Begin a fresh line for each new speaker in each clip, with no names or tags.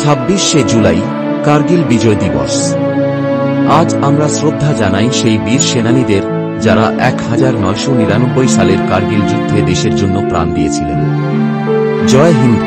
26শে জুলাই কার্গিল বিজয় দিবস। আজ আমরা শ্রদ্ধা জানাই সেই বীর সেনানীদের যারা 1999 সালের কার্গিল যুদ্ধে দেশের জন্য প্রাণ দিয়েছিলেন। জয় হিন্দ।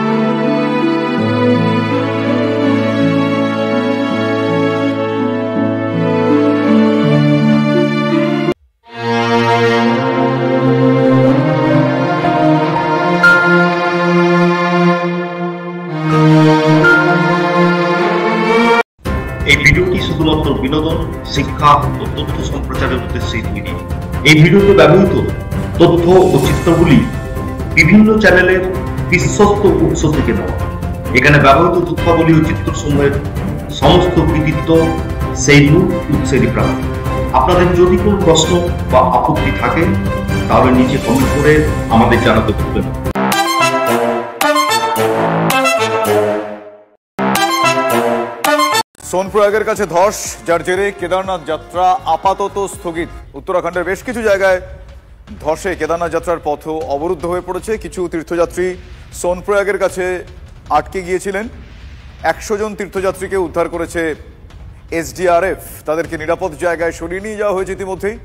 এই ভিডিওটি শুধুমাত্র বিনোদন, শিক্ষা ও তথ্য সম্প্রচারের উদ্দেশ্যে তৈরি। এই ভিডিওতে ব্যবহৃত তথ্য ও চিত্রগুলি বিভিন্ন চ্যানেলের বিশ্বস্ত উৎস থেকে নেওয়া। এখানে ব্যবহৃত তথ্যাবলী ও চিত্রসমূহের সমস্ত কৃতিত্ব সেই মূল উৎসেরই প্রাপ্ত। আপনাদের যদি কোনো প্রশ্ন বা আপত্তি থাকে তাহলে নিচে কমেন্ট করে আমাদের জানাতে ভুলবেন না।
সোনপ্রয়াগের কাছে ধস, যার জেরে কেদারনাথ যাত্রা আপাতত স্থগিত। উত্তরাখণ্ডের বেশ কিছু জায়গায় ধসে কেদারনাথ যাত্রার পথ অবরুদ্ধ হয়ে পড়েছে। কিছু তীর্থযাত্রী সোনপ্রয়াগের কাছে আটকে গিয়েছিলেন। 100 জন তীর্থযাত্রীকে উদ্ধার করেছে SDRF। তাদেরকে নিরাপদ জায়গায় সরিয়ে নিয়ে যাওয়া হয়েছে ইতিমধ্যেই।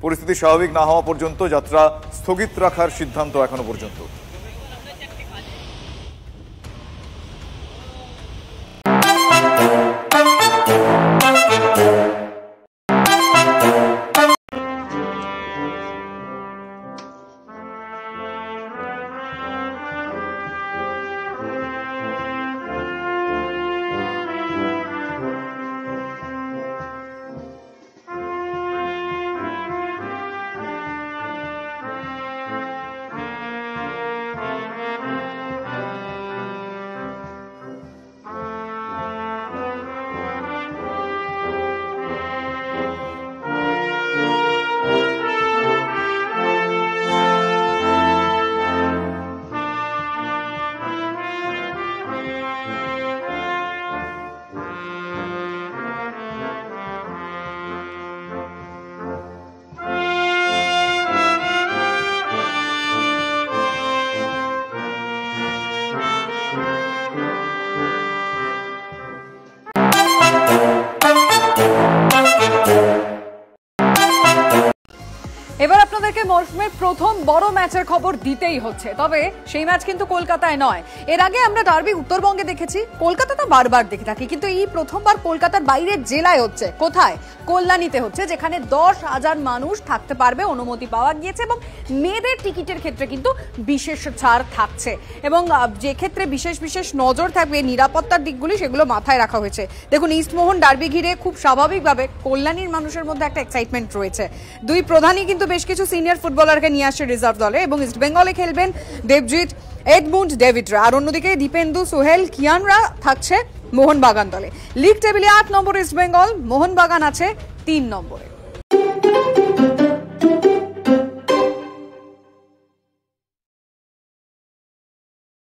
পরিস্থিতি স্বাভাবিক না হওয়া পর্যন্ত যাত্রা স্থগিত রাখার সিদ্ধান্ত এখনো পর্যন্ত।
এবার আপনাদেরকে মরশুমের প্রথম বড় ম্যাচের খবর দিতেই হচ্ছে। তবে সেই ম্যাচ কিন্তু কলকাতায় নয়। এর আগে আমরা ডার্বি উত্তরবঙ্গে দেখেছি, কলকাতাতে বারবার দেখে থাকি, কিন্তু এই প্রথমবার কলকাতার বাইরের জেলায় হচ্ছে। কোথায়? কল্যাণীতে হচ্ছে, যেখানে 10,000 মানুষ থাকতে পারবে, অনুমতি পাওয়া গিয়েছে। এবং মেয়েদের টিকিটের ক্ষেত্রে কিন্তু বিশেষ ছাড় থাকছে, এবং যে ক্ষেত্রে বিশেষ বিশেষ নজর থাকবে নিরাপত্তার দিকগুলি, সেগুলো মাথায় রাখা হয়েছে। দেখুন, ইস্টমোহন ডার্বি ঘিরে খুব স্বাভাবিকভাবে কল্যাণীর মানুষের মধ্যে একটা এক্সাইটমেন্ট রয়েছে। দুই প্রধানই কিন্তু বেশ কিছু সিনিয়র ফুটবলারকে নিয়ে আসছে রিজার্ভ দলে, এবং ইস্ট বেঙ্গলে খেলবেন দেবজিৎ, এডমুন্ড, ডেভিডরা। আর অন্যদিকে দীপেন্দু, সোহেল, কিয়ানরা থাকছে মোহনবাগান দলে। লিগ টেবিলে 8 নম্বরে ইস্ট বেঙ্গল, মোহনবাগান আছে 3 নম্বরে।